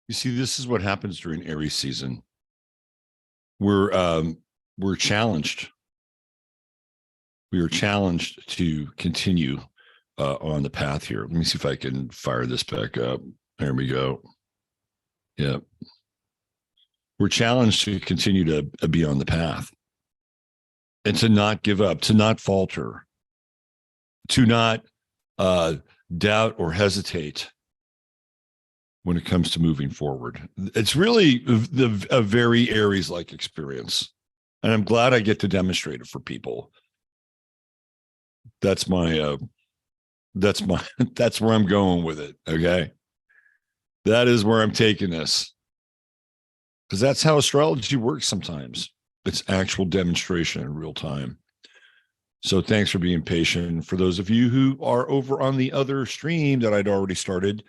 You see, this is what happens during Aries season. We're challenged. We are challenged to continue on the path here. Let me see if I can fire this back up. There we go. Yeah. We're challenged to continue to be on the path and to not give up, to not falter, to not doubt or hesitate when it comes to moving forward. It's really a very Aries-like experience. And I'm glad I get to demonstrate it for people. That's where I'm going with it. Okay. That is where I'm taking this. Because that's how astrology works sometimes. It's actual demonstration in real time. So thanks for being patient. For those of you who are over on the other stream that I'd already started,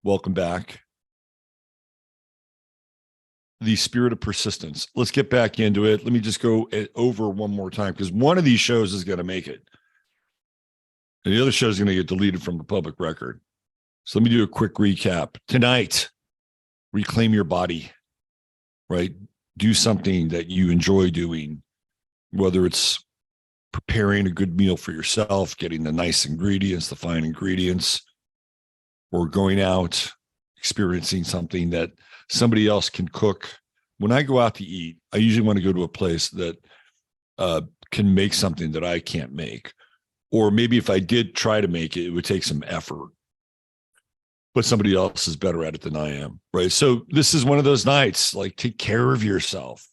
welcome back. The spirit of persistence. Let's get back into it. Let me just go over one more time because one of these shows is going to make it. And the other show is going to get deleted from the public record. So let me do a quick recap. Tonight, reclaim your body, right? Do something that you enjoy doing, whether it's preparing a good meal for yourself, getting the nice ingredients, the fine ingredients, or going out, experiencing something that somebody else can cook. When I go out to eat, I usually want to go to a place that can make something that I can't make. Or maybe if I did try to make it, it would take some effort. But somebody else is better at it than I am, right? So this is one of those nights, like take care of yourself.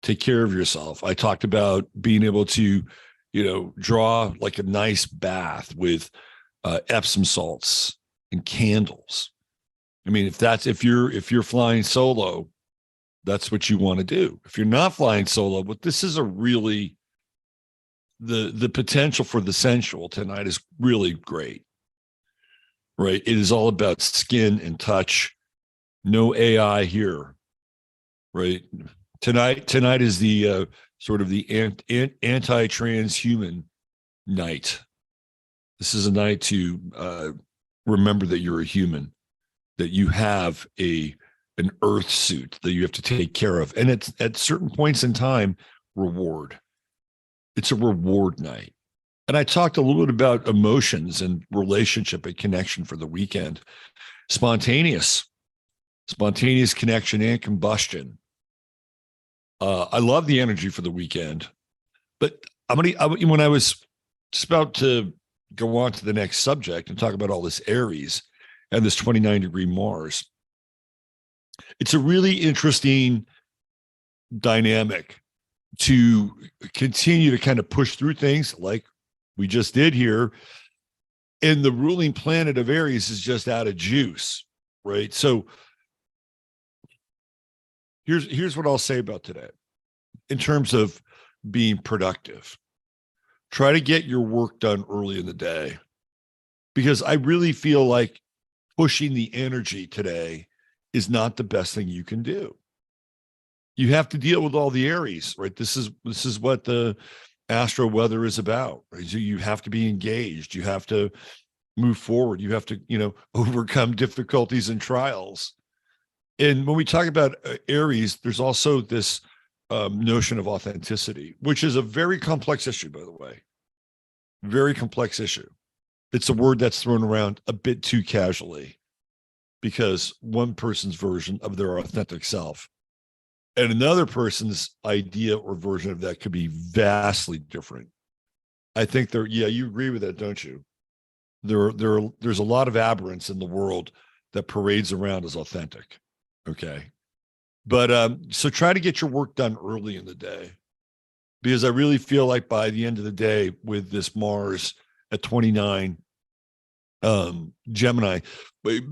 Take care of yourself. I talked about being able to, draw like a nice bath with Epsom salts and candles. I mean, if you're flying solo, that's what you want to do. If you're not flying solo, but this is a really the potential for the sensual tonight is really great. Right? It is all about skin and touch. No AI here. Right? Tonight is the sort of the anti-transhuman night. This is a night to remember that you're a human, that you have an earth suit that you have to take care of. And it's at certain points in time, reward. It's a reward night. And I talked a little bit about emotions and relationship and connection for the weekend. Spontaneous connection and combustion. I love the energy for the weekend, but when I was just about to go on to the next subject and talk about all this Aries and this 29-degree Mars, it's a really interesting dynamic to continue to kind of push through things like we just did here. And the ruling planet of Aries is just out of juice, right? So here's what I'll say about today. In terms of being productive, try to get your work done early in the day, because I really feel like pushing the energy today is not the best thing you can do. You have to deal with all the Aries, right? This is what the Astro Weather is about, right? So you have to be engaged. You have to move forward. You have to, overcome difficulties and trials. And when we talk about Aries, there's also this notion of authenticity, which is a very complex issue, by the way. Very complex issue. It's a word that's thrown around a bit too casually because one person's version of their authentic self and another person's idea or version of that could be vastly different. I think you agree with that, don't you? There's a lot of aberrance in the world that parades around as authentic. Okay. But so try to get your work done early in the day, because I really feel like by the end of the day with this Mars at 29, Gemini,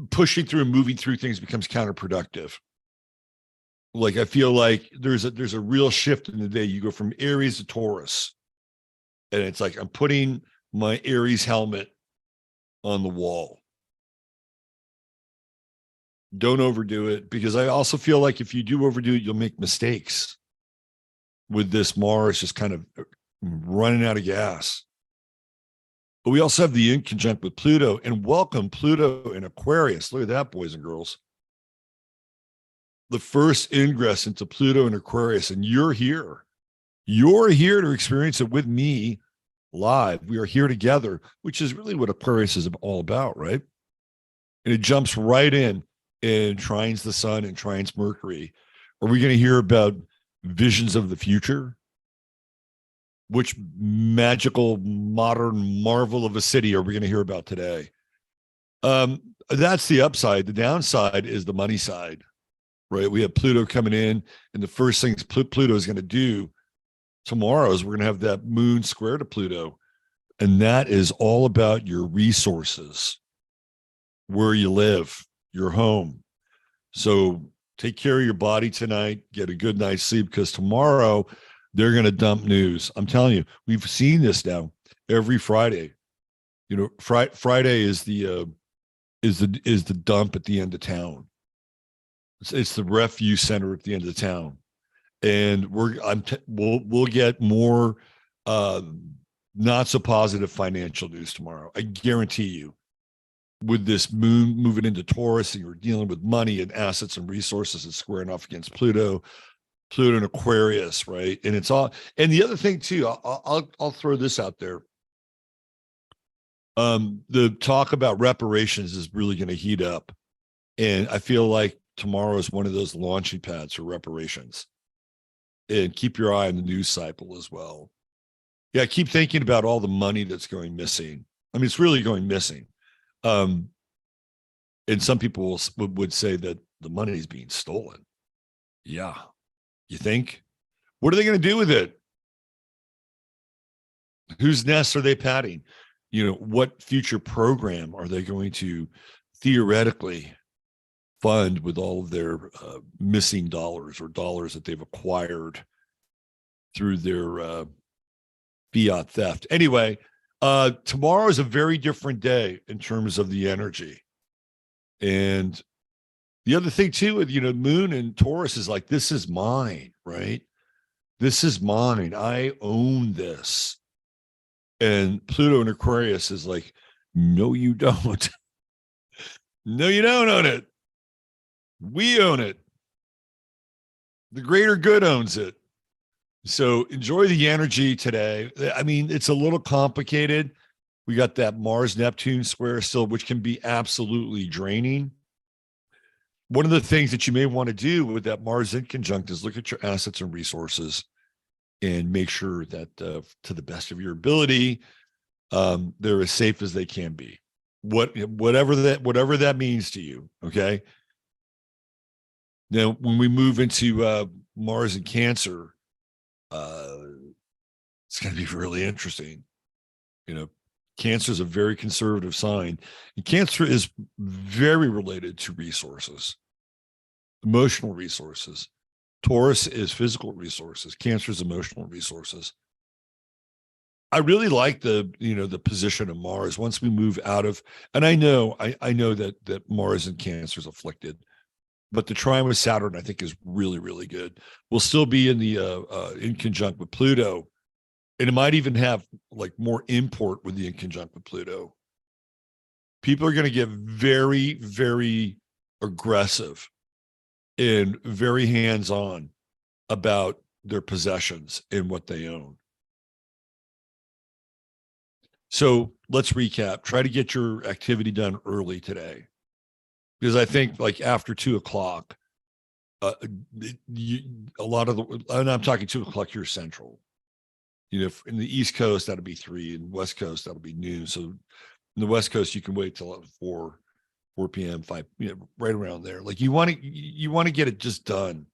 pushing through and moving through things becomes counterproductive. Like I feel like there's a real shift in the day. You go from Aries to Taurus, and it's like I'm putting my Aries helmet on the wall. Don't overdo it, because I also feel like if you do overdo it, you'll make mistakes with this Mars just kind of running out of gas. But we also have the inconjunct with Pluto, and welcome Pluto in Aquarius. Look at that, boys and girls. the first ingress into Pluto and Aquarius, and you're here. You're here to experience it with me live. We are here together, which is really what Aquarius is all about, right? And it jumps right in and trines the sun and trines Mercury. Are we going to hear about visions of the future? Which magical modern marvel of a city are we going to hear about today? That's the upside. The downside is the money side, right? We have Pluto coming in, and the first things Pluto is going to do tomorrow is we're going to have that moon square to Pluto. And that is all about your resources, where you live, your home. So take care of your body tonight, get a good night's sleep, because tomorrow they're going to dump news. I'm telling you, we've seen this now every Friday. You know, Friday is the dump at the end of town. It's the refuse center at the end of the town, and we'll get more not so positive financial news tomorrow. I guarantee you. With this moon moving into Taurus, and you're dealing with money and assets and resources and squaring off against Pluto and Aquarius, right? And it's all. And the other thing too, I'll throw this out there. The talk about reparations is really going to heat up, and I feel like tomorrow is one of those launching pads for reparations. And keep your eye on the news cycle as well. Yeah, keep thinking about all the money that's going missing. I mean, it's really going missing. And some people would say that the money is being stolen. Yeah. You think? What are they going to do with it? Whose nests are they patting? You know, what future program are they going to theoretically fund with all of their missing dollars, or dollars that they've acquired through their fiat theft? Anyway, tomorrow is a very different day in terms of the energy. And the other thing too, with, you know, moon and Taurus is like, this is mine, right? This is mine. I own this. And Pluto and Aquarius is like, no, you don't. No, you don't own it. We own it. The greater good owns it. So enjoy the energy today. I mean, it's a little complicated. We got that Mars-Neptune square still, which can be absolutely draining. One of the things that you may want to do with that Mars in conjunct is look at your assets and resources and make sure that to the best of your ability, they're as safe as they can be. Whatever that means to you, okay? Now, when we move into Mars and Cancer, it's going to be really interesting. You know, Cancer is a very conservative sign, and Cancer is very related to resources, emotional resources. Taurus is physical resources. Cancer is emotional resources. I really like the position of Mars once we move out of, and I know that Mars and Cancer is afflicted, but the trine with Saturn, I think, is really, really good. We'll still be in the in conjunct with Pluto, and it might even have like more import with the in conjunct with Pluto. People are going to get very, very aggressive and very hands-on about their possessions and what they own. So let's recap. Try to get your activity done early today, because I think like after 2:00, a lot of the, and I'm talking 2:00 here Central. You know, in the East Coast that'll be 3, and West Coast that'll be noon. So in the West Coast you can wait till 4 p.m., 5, right around there. Like you want to get it just done.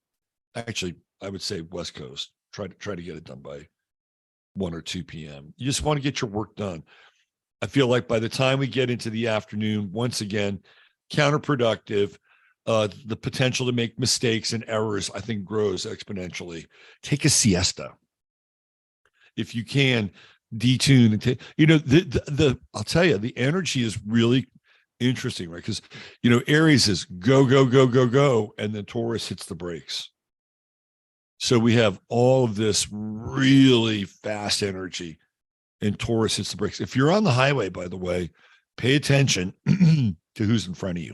Actually, I would say West Coast. Try to get it done by 1 or 2 p.m. You just want to get your work done. I feel like by the time we get into the afternoon, once again, counterproductive. The potential to make mistakes and errors, I think, grows exponentially. Take a siesta if you can. Detune and I'll tell you, the energy is really interesting, right? Because Aries is go, go, go, go, go, and then Taurus hits the brakes. So we have all of this really fast energy, and Taurus hits the brakes. If you're on the highway, by the way, pay attention to who's in front of you.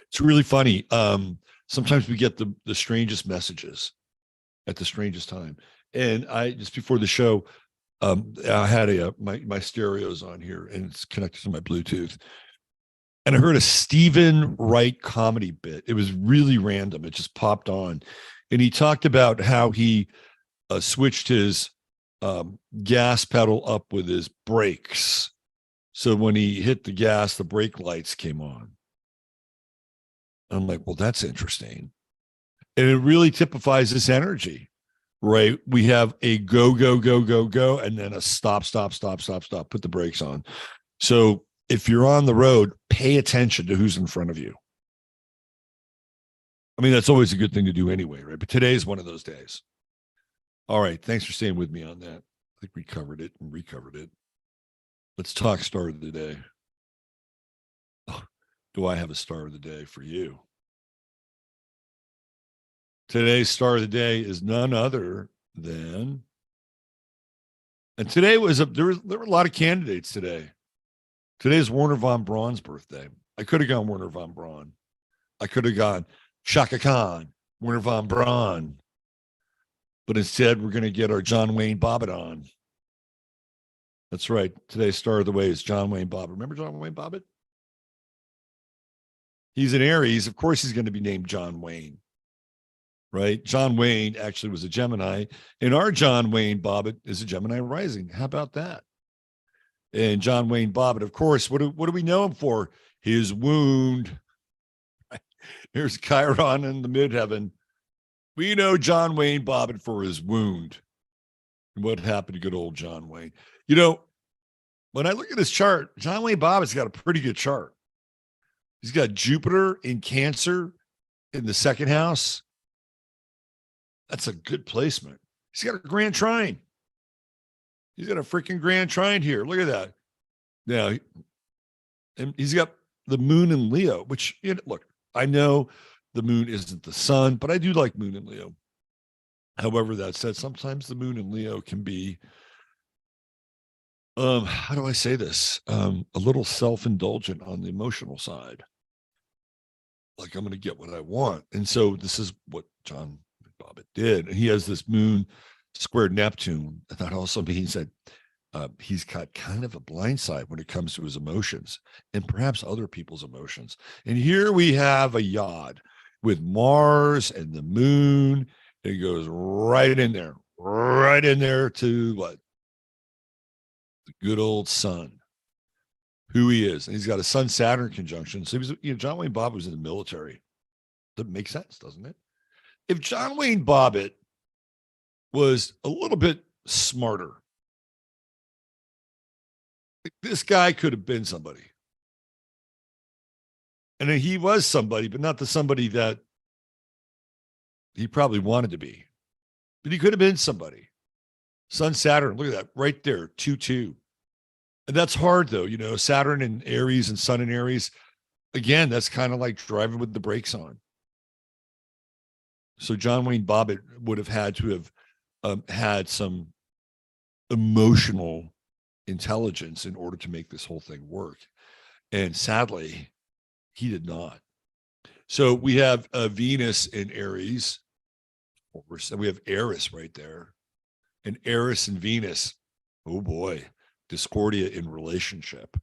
It's really funny. Sometimes we get the strangest messages at the strangest time. And I just before the show, I had my stereos on here and it's connected to my Bluetooth. And I heard a Stephen Wright comedy bit. It was really random. It just popped on. And he talked about how he switched his gas pedal up with his brakes. So when he hit the gas, the brake lights came on. I'm like, well, that's interesting. And it really typifies this energy, right? We have a go, go, go, go, go, and then a stop, stop, stop, stop, stop, put the brakes on. So if you're on the road, pay attention to who's in front of you. I mean, that's always a good thing to do anyway, right? But today's one of those days. All right. Thanks for staying with me on that. I think we covered it and recovered it. Let's talk star of the day. Oh, do I have a star of the day for you? Today's star of the day is none other than, and today was there were a lot of candidates today. Today's Werner von Braun's birthday. I could have gone Werner von Braun. I could have gone Shaka Khan, Werner von Braun. But instead, we're going to get our John Wayne Bobbitt on. That's right. Today's star of the way is John Wayne Bobbitt. Remember John Wayne Bobbitt? He's an Aries. Of course, he's going to be named John Wayne, right? John Wayne actually was a Gemini, and our John Wayne Bobbitt is a Gemini rising. How about that? And John Wayne Bobbitt, of course, what do we know him for? His wound. Here's Chiron in the midheaven. We know John Wayne Bobbitt for his wound. And what happened to good old John Wayne? You know, when I look at his chart, John Wayne Bobbitt's got a pretty good chart. He's got Jupiter in Cancer in the second house. That's a good placement. He's got a grand trine. He's got a freaking grand trine here. Look at that. Now, and he's got the moon in Leo, which, you know, look, I know the moon isn't the sun, but I do like moon in Leo. However, that said, sometimes the moon in Leo can be, how do I say this? A little self-indulgent on the emotional side. Like, I'm going to get what I want. And so this is what John Bobbitt did. And he has this moon squared Neptune. And that also means that he's got kind of a blind side when it comes to his emotions and perhaps other people's emotions. And here we have a yod with Mars and the moon. It goes right in there to what? The good old sun, who he is. And he's got a Sun-Saturn conjunction. So he was, you know, John Wayne Bobbitt was in the military. That makes sense, doesn't it? If John Wayne Bobbitt was a little bit smarter, this guy could have been somebody. And he was somebody, but not the somebody that he probably wanted to be. But he could have been somebody. Sun, Saturn, look at that right there, 2-2. And that's hard, though. You know, Saturn and Aries and Sun and Aries, again, that's kind of like driving with the brakes on. So John Wayne Bobbitt would have had to have had some emotional intelligence in order to make this whole thing work. And sadly, he did not. So we have Venus in Aries. We have Eris right there. And Eris and Venus, oh boy, discordia in relationship.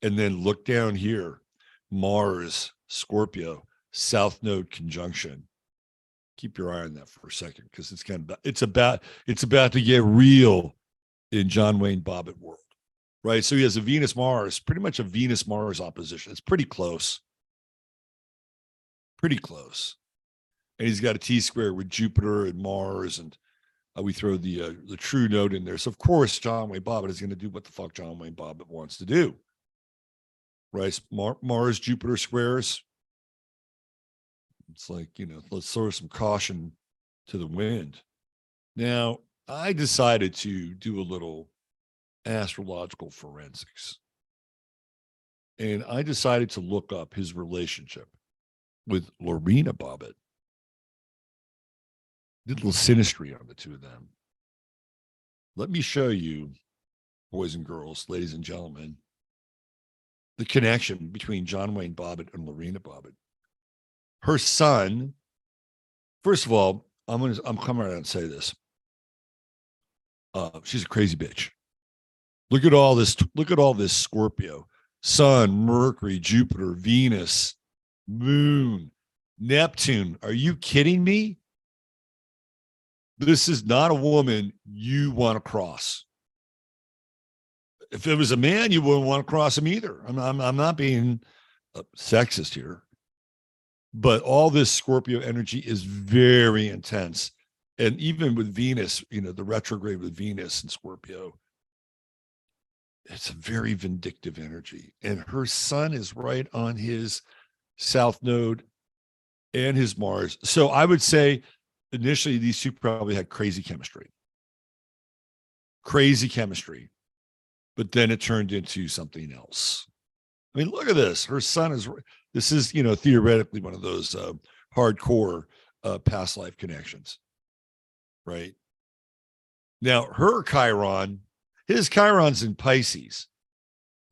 And then look down here, Mars, Scorpio, South Node conjunction. Keep your eye on that for a second, because it's about to get real in John Wayne Bobbitt world, right? So he has a Venus Mars, pretty much a Venus Mars opposition. It's pretty close. Pretty close. And he's got a T-square with Jupiter and Mars, and we throw the true node in there. So of course, John Wayne Bobbitt is going to do what the fuck John Wayne Bobbitt wants to do, right? Mars, Jupiter squares. It's like, you know, let's throw some caution to the wind. Now, I decided to do a little astrological forensics. And I decided to look up his relationship with Lorena Bobbitt. Did a little Sinistry on the two of them. Let me show you, boys and girls, ladies and gentlemen, the connection between John Wayne Bobbitt and Lorena Bobbitt. Her son, first of all, I'm coming around and say this. She's a crazy bitch. Look at all this. Look at all this Scorpio, Sun, Mercury, Jupiter, Venus, Moon, Neptune. Are you kidding me? This is not a woman you want to cross. If it was a man, you wouldn't want to cross him either. I'm not being sexist here, but all this Scorpio energy is very intense. And even with Venus, the retrograde with Venus and Scorpio, it's a very vindictive energy. And her sun is right on his south node and his Mars. So I would say initially these two probably had crazy chemistry. But then it turned into something else. I mean, look at this. Her sun this is, theoretically one of those hardcore past life connections, right? Now, her Chiron, his Chiron's in Pisces.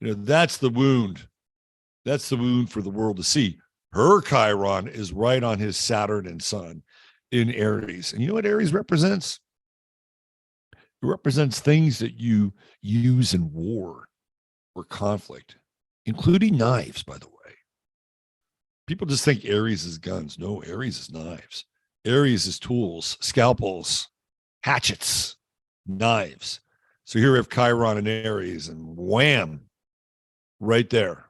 That's the wound. That's the wound for the world to see. Her Chiron is right on his Saturn and Sun in Aries. And you know what Aries represents? It represents things that you use in war or conflict, including knives, by the way. People just think Aries is guns. No, Aries is knives. Aries is tools, scalpels, hatchets, knives. So here we have Chiron and Aries, and wham, right there.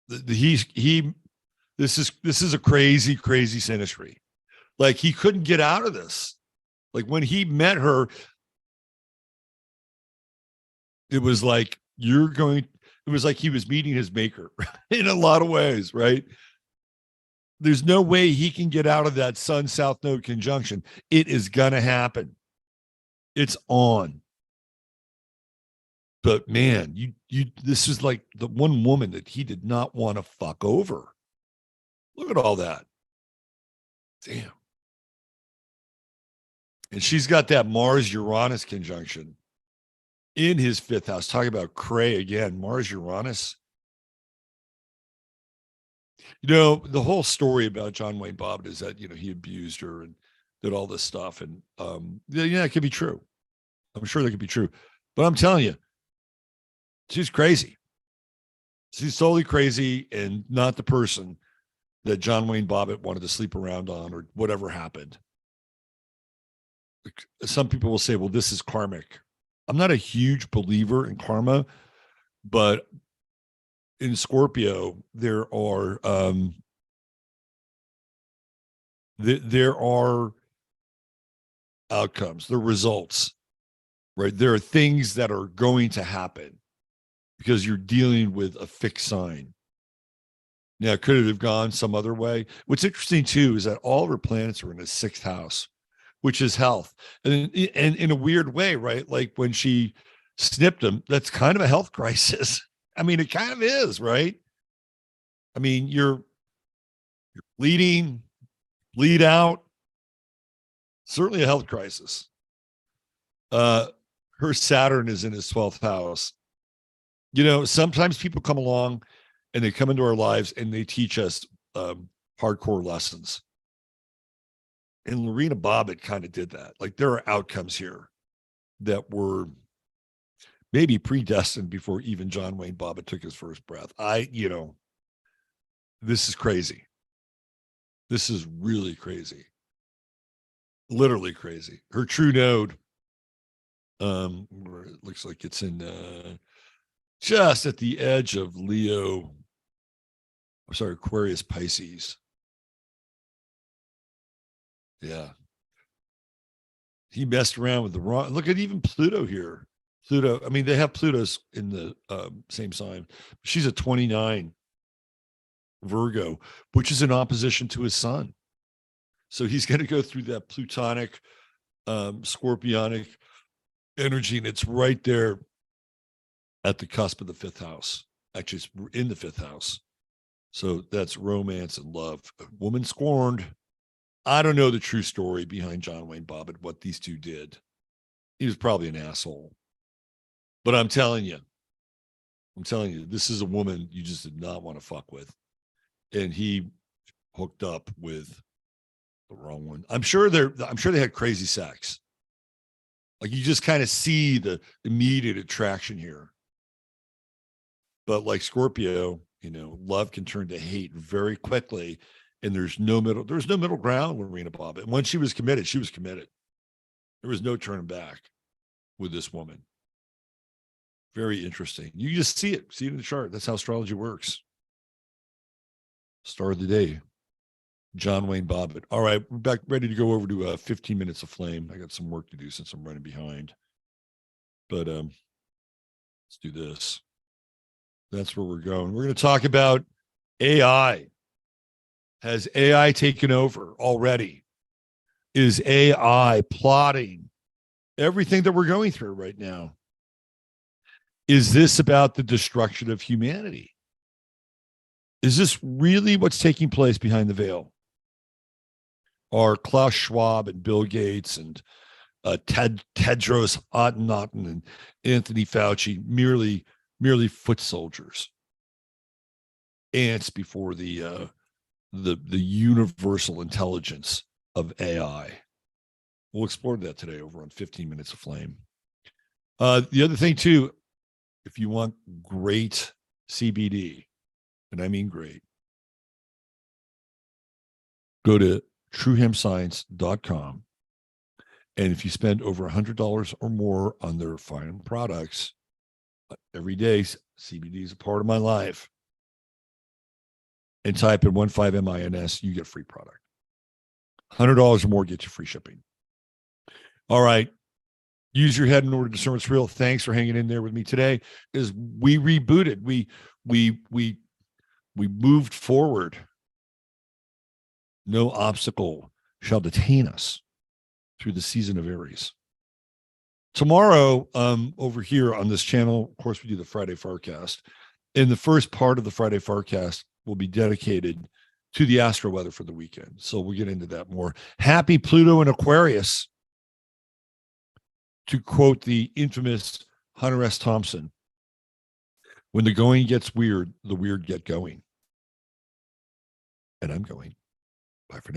This is a crazy, crazy Sinistry. Like, he couldn't get out of this. Like, when he met her, it was like it was like he was meeting his maker in a lot of ways, right? There's no way he can get out of that Sun South Node conjunction. It is gonna happen. It's on. But man, this is like the one woman that he did not want to fuck over. Look at all that. Damn. And she's got that Mars-Uranus conjunction in his fifth house. Talking about cray again, Mars-Uranus. The whole story about John Wayne Bobbitt is that, he abused her and did all this stuff. And it could be true. I'm sure that could be true. But I'm telling you, she's crazy. She's totally crazy and not the person that John Wayne Bobbitt wanted to sleep around on or whatever happened. Some people will say, well, this is karmic. I'm not a huge believer in karma, but in Scorpio, there are outcomes, there are results, right? There are things that are going to happen because you're dealing with a fixed sign. Now, could it have gone some other way? What's interesting too is that all of her planets are in the sixth house, which is health, and in a weird way, right? Like when she snipped him, that's kind of a health crisis. I mean, it kind of is, right? I mean, you're bleeding, bleed out, certainly a health crisis. Her Saturn is in his 12th house. Sometimes people come along and they come into our lives and they teach us hardcore lessons. And Lorena Bobbitt kind of did that. Like, there are outcomes here that were maybe predestined before even John Wayne Bobbitt took his first breath. This is crazy. This is really crazy. Literally crazy. Her true node, it looks like it's in just at the edge of Aquarius, Pisces. Yeah. He messed around with the wrong. Look at even Pluto here. Pluto, I mean, they have Plutos in the same sign. She's a 29 Virgo, which is in opposition to his sun. So he's going to go through that Plutonic, Scorpionic energy, and it's right there at the cusp of the fifth house. Actually, it's in the fifth house. So that's romance and love. A woman scorned. I don't know the true story behind John Wayne Bobbitt, what these two did. He was probably an asshole. But I'm telling you, this is a woman you just did not want to fuck with. And he hooked up with the wrong one. I'm sure they had crazy sex. Like you just kind of see the immediate attraction here. But like Scorpio, love can turn to hate very quickly. And there's no middle ground with Wayne Bobbitt. And once she was committed, she was committed. There was no turning back with this woman. Very interesting. You just see it in the chart. That's how astrology works. Star of the day, John Wayne Bobbitt. All right, we're back ready to go over to 15 minutes of flame. I got some work to do since I'm running behind. But let's do this. That's where we're going. We're going to talk about AI. Has AI taken over already? Is AI plotting everything that we're going through right now? Is this about the destruction of humanity? Is this really what's taking place behind the veil? Are Klaus Schwab and Bill Gates and Tedros Adhanom and Anthony Fauci merely foot soldiers, ants before the universal intelligence of AI? We'll explore that today over on 15 Minutes of Flame. The other thing too, if you want great CBD, and I mean great, go to truehempscience.com. And if you spend over $100 or more on their fine products every day, CBD is a part of my life, and type in 15MINS, you get free product. $100 or more gets you free shipping. All right. Use your head in order to discern what's real. Thanks for hanging in there with me today. As we rebooted, we moved forward. No obstacle shall detain us through the season of Aries. Tomorrow, over here on this channel, of course, we do the Friday Forecast. And the first part of the Friday Forecast will be dedicated to the Astro Weather for the weekend. So we'll get into that more. Happy Pluto and Aquarius. To quote the infamous Hunter S. Thompson, when the going gets weird, the weird get going. And I'm going. Bye for now.